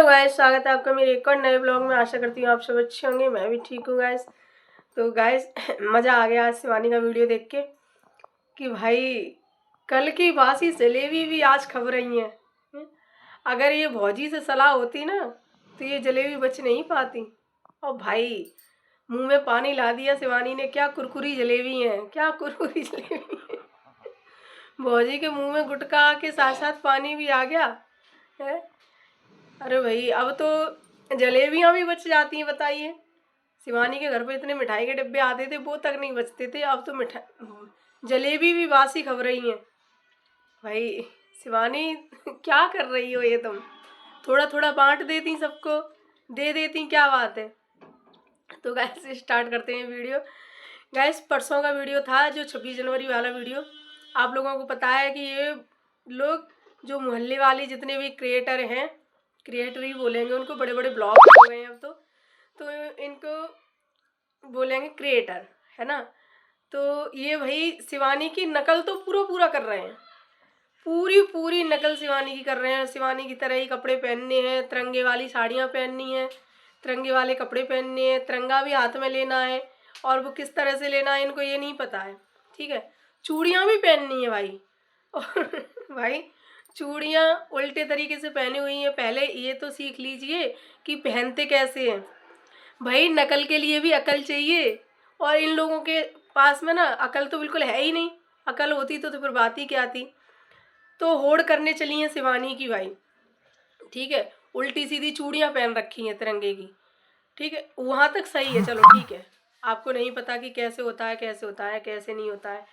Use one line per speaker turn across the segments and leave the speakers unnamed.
Guys, स्वागत है आपका मेरे एक और नए ब्लॉग में। आशा करती हूँ आप सब अच्छे होंगे, मैं भी ठीक हूँ गाइस। तो गाइस मज़ा आ गया आज शिवानी का वीडियो देख के कि भाई कल की बासी जलेबी भी आज खब रही हैं। अगर ये भौजी से सलाह होती ना तो ये जलेबी बच नहीं पाती। और भाई मुंह में पानी ला दिया शिवानी ने। क्या कुरकुरी जलेबी हैं, क्या कुरकुरी जलेबी है। भौजी के मुंह में गुटखा के साथ साथ पानी भी आ गया है। अरे भाई अब तो जलेबियाँ भी बच जाती हैं, बताइए। शिवानी के घर पे इतने मिठाई के डिब्बे आते थे, वो तक नहीं बचते थे। अब तो जलेबी भी बासी खब रही हैं। भाई शिवानी क्या कर रही हो ये तुम? थोड़ा थोड़ा बांट देती, सबको दे देती, क्या बात है। तो गैस स्टार्ट करते हैं वीडियो। गैस परसों का वीडियो था जो 26 जनवरी वाला वीडियो। आप लोगों को पता है कि ये लोग जो मोहल्ले वाले जितने भी क्रिएटर हैं, क्रिएटर ही बोलेंगे उनको, बड़े बड़े ब्लॉग हो गए हैं अब तो इनको बोलेंगे क्रिएटर, है ना। तो ये भाई शिवानी की नकल तो पूरा कर रहे हैं। पूरी नकल शिवानी की कर रहे हैं। शिवानी की तरह ही कपड़े पहनने हैं, तिरंगे वाली साड़ियाँ पहननी है, तिरंगे वाले कपड़े पहनने हैं, तिरंगा भी हाथ में लेना है। और वो किस तरह से लेना है इनको ये नहीं पता है, ठीक है। चूड़ियाँ भी पहननी है भाई। और भाई चूड़ियाँ उल्टे तरीके से पहनी हुई हैं। पहले ये तो सीख लीजिए कि पहनते कैसे हैं। भाई नकल के लिए भी अकल चाहिए, और इन लोगों के पास में ना अकल तो बिल्कुल है ही नहीं। अकल होती तो फिर बात ही क्या थी। तो होड़ करने चली हैं शिवानी की भाई, ठीक है। उल्टी सीधी चूड़ियाँ पहन रखी हैं तिरंगे की, ठीक है। वहाँ तक सही है, चलो ठीक है। आपको नहीं पता कि कैसे होता है, कैसे होता है, कैसे नहीं होता है।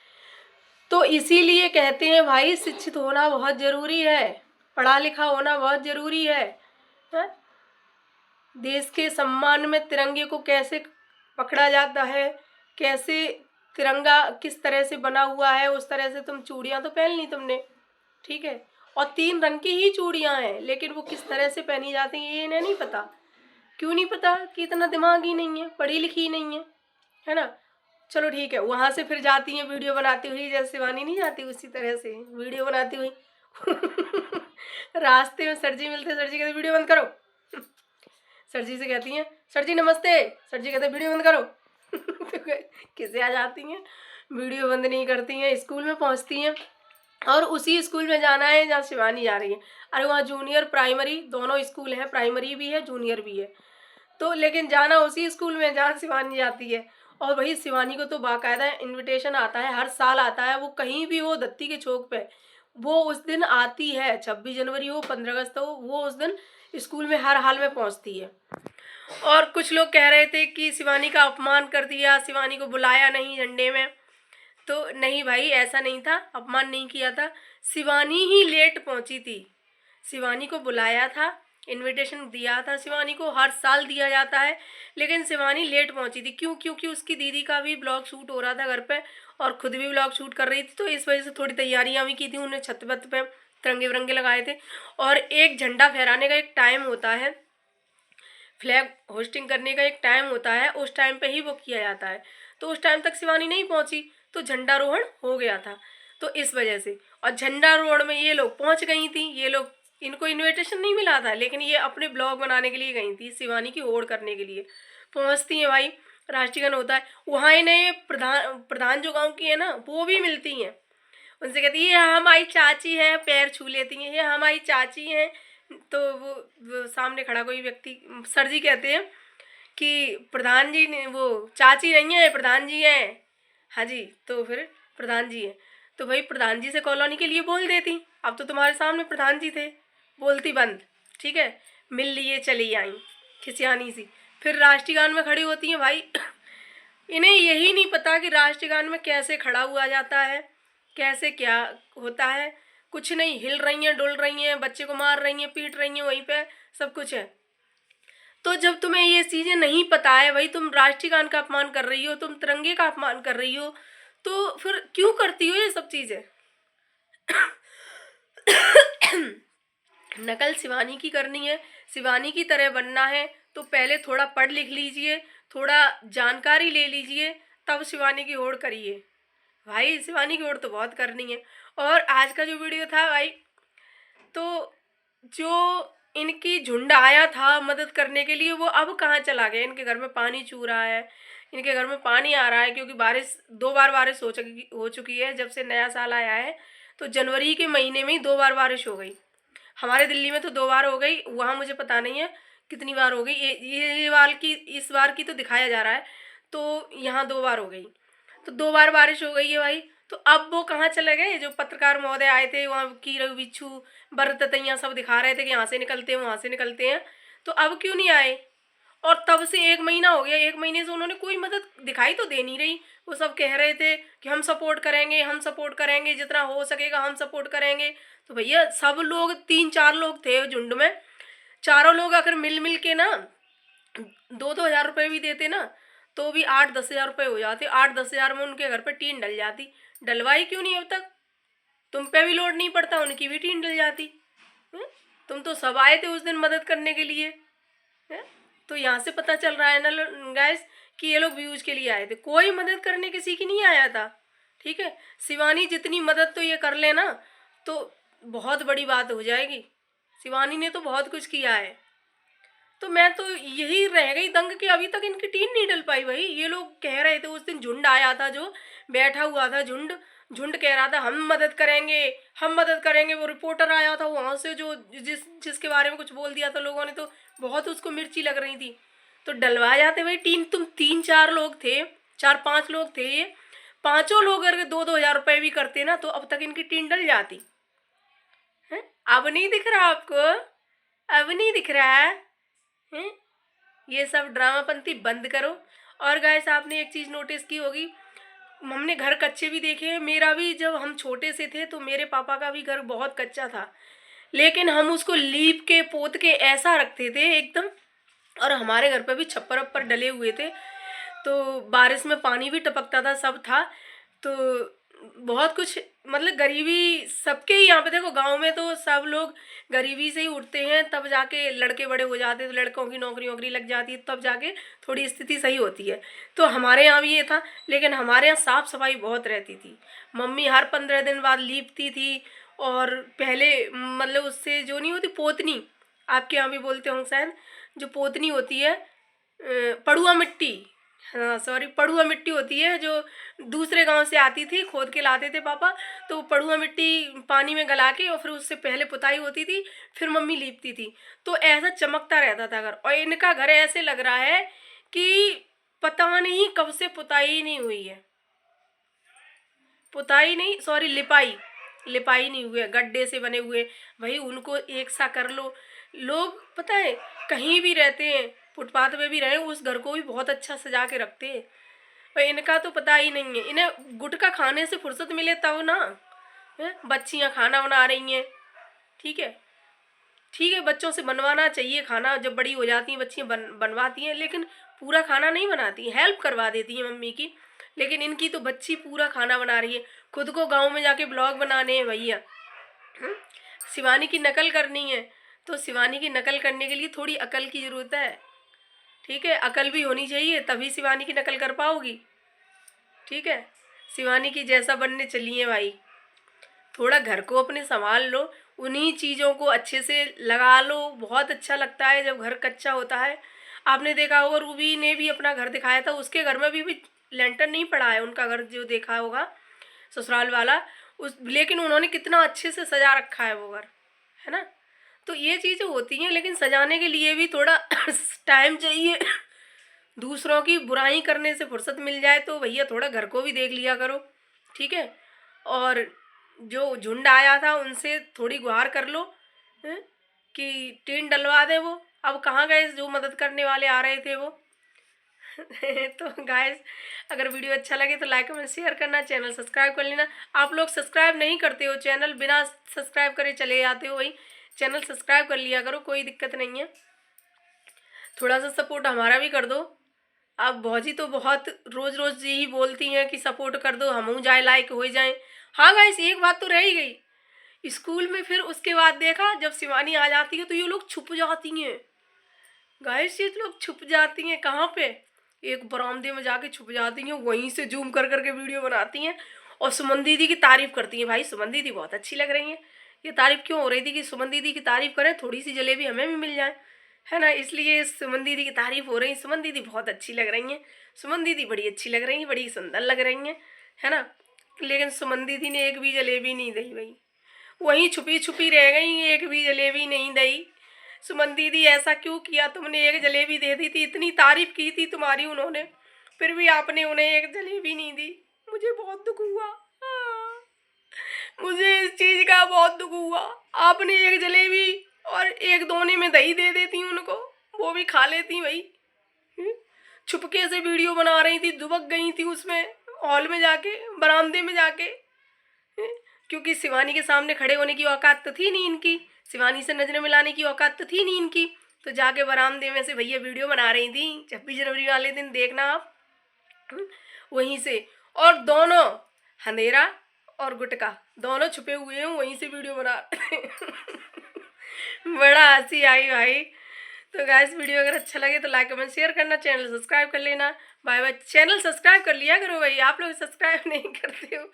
तो इसीलिए कहते हैं भाई शिक्षित होना बहुत ज़रूरी है, पढ़ा लिखा होना बहुत ज़रूरी है? देश के सम्मान में तिरंगे को कैसे पकड़ा जाता है, कैसे तिरंगा किस तरह से बना हुआ है, उस तरह से तुम चूड़ियाँ तो पहन ली तुमने, ठीक है। और 3 रंग की ही चूड़ियाँ हैं, लेकिन वो किस तरह से पहनी जाती हैं ये इन्हें नहीं पता। क्यों नहीं पता? कि इतना दिमाग ही नहीं है, पढ़ी लिखी ही नहीं है ना। चलो ठीक है। वहाँ से फिर जाती हैं वीडियो बनाती हुई, जैसे शिवानी नहीं जाती उसी तरह से वीडियो बनाती हुई। रास्ते में सर जी मिलते, सर जी कहते वीडियो बंद करो। सर जी से कहती हैं सर जी नमस्ते, सर जी कहते वीडियो बंद करो। तो किसे आ जाती हैं, वीडियो बंद नहीं करती हैं। स्कूल में पहुँचती हैं और उसी स्कूल में जाना है जहाँ शिवानी जा रही है। अरे वहाँ जूनियर प्राइमरी दोनों स्कूल हैं, प्राइमरी भी है जूनियर भी है। तो लेकिन जाना उसी स्कूल में जहाँ शिवानी जाती है। और वही शिवानी को तो बाकायदा इनविटेशन आता है, हर साल आता है। वो कहीं भी हो, दत्ती के चौक पे वो उस दिन आती है। 26 जनवरी हो, 15 अगस्त हो, वो उस दिन स्कूल में हर हाल में पहुँचती है। और कुछ लोग कह रहे थे कि शिवानी का अपमान कर दिया, शिवानी को बुलाया नहीं झंडे में। तो नहीं भाई, ऐसा नहीं था, अपमान नहीं किया था। शिवानी ही लेट पहुंची थी। शिवानी को बुलाया था, इनविटेशन दिया था, शिवानी को हर साल दिया जाता है, लेकिन शिवानी लेट पहुंची थी। क्यों? क्योंकि उसकी दीदी का भी ब्लॉग शूट हो रहा था घर पे, और खुद भी ब्लॉग शूट कर रही थी। तो इस वजह से थोड़ी तैयारियां भी की थी। उन्हें छत वत पे तिरंगे विरंगे लगाए थे। और एक झंडा फहराने का एक टाइम होता है, फ्लैग होस्टिंग करने का एक टाइम होता है, उस टाइम पे ही वो किया जाता है। तो उस टाइम तक शिवानी नहीं पहुंची, तो झंडारोहण हो गया था। तो इस वजह से, और झंडारोहण में ये लोग पहुंच गई थी। ये लोग, इनको इनविटेशन नहीं मिला था, लेकिन ये अपने ब्लॉग बनाने के लिए गई थी, शिवानी की होड़ करने के लिए। पहुंचती हैं भाई, राष्ट्रीयगान होता है वहाँ। इन्हें प्रधान प्रधान जो गाँव की है ना, वो भी मिलती हैं। उनसे कहती है ये हमारी चाची है, पैर छू लेती हैं, ये हमारी चाची हैं। तो वो सामने खड़ा कोई व्यक्ति, सर जी कहते हैं कि प्रधान जी ने, वो चाची नहीं है, प्रधान जी हैं। हाँ जी, तो फिर प्रधान जी हैं। तो भाई प्रधान जी से कॉलोनी के लिए बोल देती। अब तो तुम्हारे सामने प्रधान जी थे, बोलती बंद, ठीक है। मिल लिए चली आई खिसियानी सी। फिर राष्ट्रीय गान में खड़ी होती हैं भाई। इन्हें यही नहीं पता कि राष्ट्रीय गान में कैसे खड़ा हुआ जाता है, कैसे क्या होता है। कुछ नहीं, हिल रही हैं, डुल रही हैं, बच्चे को मार रही हैं, पीट रही हैं, वहीं पे सब कुछ है। तो जब तुम्हें ये चीज़ें नहीं पता है, भाई तुम राष्ट्रीय गान का अपमान कर रही हो, तुम तिरंगे का अपमान कर रही हो, तो फिर क्यों करती हो ये सब चीज़ें? नकल शिवानी की करनी है, शिवानी की तरह बनना है, तो पहले थोड़ा पढ़ लिख लीजिए, थोड़ा जानकारी ले लीजिए, तब शिवानी की होड़ करिए। भाई शिवानी की होड़ तो बहुत करनी है। और आज का जो वीडियो था भाई, तो जो इनकी झुंड आया था मदद करने के लिए, वो अब कहाँ चला गया? इनके घर में पानी चू रहा है, इनके घर में पानी आ रहा है, क्योंकि बारिश 2 बार बारिश हो चुकी है जब से नया साल आया है। तो जनवरी के महीने में ही 2 बार बारिश हो गई। हमारे दिल्ली में तो 2 बार हो गई, वहाँ मुझे पता नहीं है कितनी बार हो गई। ये बार की, इस बार की तो दिखाया जा रहा है, तो यहाँ 2 बार हो गई। तो 2 बार बारिश हो गई है भाई। तो अब वो कहाँ चले गए? जो पत्रकार महोदय आए थे वहाँ की बिच्छू बरतैया सब दिखा रहे थे कि यहाँ से निकलते हैं वहाँ से निकलते हैं, तो अब क्यों नहीं आए? और तब से 1 महीना हो गया, 1 महीने से उन्होंने कोई मदद दिखाई तो दे नहीं रही। वो सब कह रहे थे कि हम सपोर्ट करेंगे, हम सपोर्ट करेंगे, जितना हो सकेगा हम सपोर्ट करेंगे। तो भैया सब लोग, 3-4 लोग थे झुंड में, चारों लोग अगर मिल मिल के ना 2-2 हज़ार रुपये भी देते ना, तो भी 8-10 हज़ार रुपये हो जाते। 8-10 हज़ार में उनके घर पे टीन डल जाती। डलवाई क्यों नहीं अब तक? तुम पे भी लोड नहीं पड़ता, उनकी भी टीन डल जाती। हैं? तुम तो सब आए थे उस दिन मदद करने के लिए। हैं? तो यहाँ से पता चल रहा है ना गाइस कि ये लोग व्यूज के लिए आए थे, कोई मदद करने किसी की नहीं आया था। ठीक है, शिवानी जितनी मदद तो ये कर लेना तो बहुत बड़ी बात हो जाएगी। शिवानी ने तो बहुत कुछ किया है। तो मैं तो यही रह गई दंग कि अभी तक इनकी टीम नहीं डल पाई भाई। ये लोग कह रहे थे उस दिन, झुंड आया था जो बैठा हुआ था, झुंड झुंड कह रहा था हम मदद करेंगे, हम मदद करेंगे। वो रिपोर्टर आया था वहाँ से जो जिसके बारे में कुछ बोल दिया था लोगों ने, तो बहुत उसको मिर्ची लग रही थी। तो डलवा जाते भाई टीम। तुम 3-4 लोग थे, 4-5 लोग थे, ये पांचों लोग अगर 2-2 हज़ार रुपये भी करते ना तो अब तक इनकी टीम डल जाती है। अब नहीं दिख रहा आपको? अब नहीं दिख रहा है? हैं? ये सब ड्रामापंती बंद करो। और गाइस आपने एक चीज़ नोटिस की होगी, हमने घर कच्चे भी देखे हैं। मेरा भी जब हम छोटे से थे तो मेरे पापा का भी घर बहुत कच्चा था, लेकिन हम उसको लीप के पोत के ऐसा रखते थे एकदम। और हमारे घर पे भी छप्पर वप्पर डले हुए थे, तो बारिश में पानी भी टपकता था, सब था। तो बहुत कुछ, मतलब गरीबी सबके ही यहाँ पे देखो, गांव में तो सब लोग गरीबी से ही उठते हैं, तब जाके लड़के बड़े हो जाते हैं, तो लड़कों की नौकरी वोकरी लग जाती है, तब जाके थोड़ी स्थिति सही होती है। तो हमारे यहाँ भी ये था, लेकिन हमारे यहाँ साफ़ सफाई बहुत रहती थी। मम्मी हर 15 दिन बाद लीपती थी। और पहले मतलब उससे जो नहीं होती पोतनी, आपके यहाँ भी बोलते होंगे शायद, जो पोतनी होती है, पड़ुआ मिट्टी, हाँ सॉरी, पड़ुआ मिट्टी होती है जो दूसरे गांव से आती थी, खोद के लाते थे पापा। तो पड़ुआ मिट्टी पानी में गला के और फिर उससे पहले पुताई होती थी, फिर मम्मी लीपती थी। तो ऐसा चमकता रहता था घर। और इनका घर ऐसे लग रहा है कि पता नहीं कब से पुताई नहीं हुई है। पुताई नहीं, सॉरी, लिपाई, लिपाई नहीं हुई है, गड्ढे से बने हुए। भाई उनको एक सा कर लो। लोग पता है कहीं भी रहते हैं, फुटपाथ पे भी रहे, उस घर को भी बहुत अच्छा सजा के रखते हैं। पर इनका तो पता ही नहीं है। इन्हें गुटखा खाने से फुर्सत मिले तब ना। बच्चियां खाना बना रही हैं, ठीक है, ठीक है, बच्चों से बनवाना चाहिए खाना, जब बड़ी हो जाती हैं बच्चियां बनवाती हैं, लेकिन पूरा खाना नहीं बनाती, हेल्प करवा देती हैं मम्मी की। लेकिन इनकी तो बच्ची पूरा खाना बना रही है। खुद को गांव में जाके ब्लॉग बनाने हैं भैया। शिवानी की नकल करनी है, तो शिवानी की नकल करने के लिए थोड़ी अकल की ज़रूरत है। ठीक है, अकल भी होनी चाहिए, तभी शिवानी की नकल कर पाओगी। ठीक है, शिवानी की जैसा बनने चली है भाई। थोड़ा घर को अपने संभाल लो, उन्हीं चीज़ों को अच्छे से लगा लो। बहुत अच्छा लगता है जब घर कच्चा होता है। आपने देखा होगा, रूबी ने भी अपना घर दिखाया था, उसके घर में भी लेंटर नहीं पड़ा है, उनका घर जो देखा होगा ससुराल वाला, उस लेकिन उन्होंने कितना अच्छे से सजा रखा है वो घर, है ना। तो ये चीज़ें होती हैं, लेकिन सजाने के लिए भी थोड़ा टाइम चाहिए। दूसरों की बुराई करने से फुर्सत मिल जाए तो भैया थोड़ा घर को भी देख लिया करो। ठीक है, और जो झुंड आया था उनसे थोड़ी गुहार कर लो, हैं, कि टीन डलवा दे। वो अब कहाँ गए जो मदद करने वाले आ रहे थे वो। तो गाइस अगर वीडियो अच्छा लगे तो लाइक कमेंट शेयर करना, चैनल सब्सक्राइब कर लेना। आप लोग सब्सक्राइब नहीं करते हो, चैनल बिना सब्सक्राइब करे चले जाते हो, वही चैनल सब्सक्राइब कर लिया करो, कोई दिक्कत नहीं है। थोड़ा सा सपोर्ट हमारा भी कर दो। आप भौजी तो बहुत रोज़ रोज़ यही बोलती हैं कि सपोर्ट कर दो, हम जाए लाइक हो जाएं। हाँ गाइस एक बात तो रह ही गई, स्कूल में फिर उसके बाद देखा जब शिवानी आ जाती है तो ये लोग छुप जाती हैं। गाइस ये लोग छुप जाती हैं कहाँ पे? एक बरामदे में जाके छुप जाती हैं, वहीं से जूम कर करके वीडियो बनाती हैं और सुमन दीदी की तारीफ करती हैं। भाई सुमन दीदी बहुत अच्छी लग रही हैं, ये तारीफ क्यों हो रही थी कि सुमन दीदी की तारीफ करें, थोड़ी सी जलेबी हमें भी मिल जाए, है ना, इसलिए सुमन दीदी की तारीफ हो रही। सुमन दीदी बहुत अच्छी लग रही हैं, सुमन दीदी बड़ी अच्छी लग रही हैं, बड़ी सुंदर लग रही हैं, है ना। लेकिन सुमन दीदी ने एक भी जलेबी नहीं दी भाई, वहीं छुपी छुपी रह गई, एक भी जलेबी नहीं दी। सुमन दीदी ऐसा क्यों किया, तुमने एक जलेबी दे दी थी, इतनी तारीफ की थी तुम्हारी उन्होंने, फिर भी आपने उन्हें एक जलेबी नहीं दी। मुझे बहुत दुख हुआ, मुझे इस चीज का बहुत दुख हुआ। आपने एक जलेबी और एक दोने में दही दे देती उनको, वो भी खा लेती भाई। छुपके से वीडियो बना रही थी, दुबक गई थी उसमें हॉल में जाके, बरामदे में जाके, क्योंकि शिवानी के सामने खड़े होने की औकात तो थी नहीं इनकी, शिवानी से नजरें मिलाने की औकात तो थी नहीं इनकी, तो जाके बरामदे में से भैया वीडियो बना रही थी। 26 जनवरी वाले दिन देखना आप, वहीं से। और दोनों अंधेरा और गुटका दोनों छुपे हुए हैं, वहीं से वीडियो बना बड़ा हंसी आई भाई। तो गाइस वीडियो अगर अच्छा लगे तो लाइक कमेंट शेयर करना, चैनल सब्सक्राइब कर लेना। Bye bye. चैनल सब्सक्राइब कर लिया करो भाई, आप लोग सब्सक्राइब नहीं करते हो।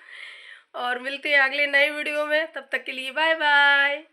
और मिलते हैं अगले नए वीडियो में, तब तक के लिए बाय बाय।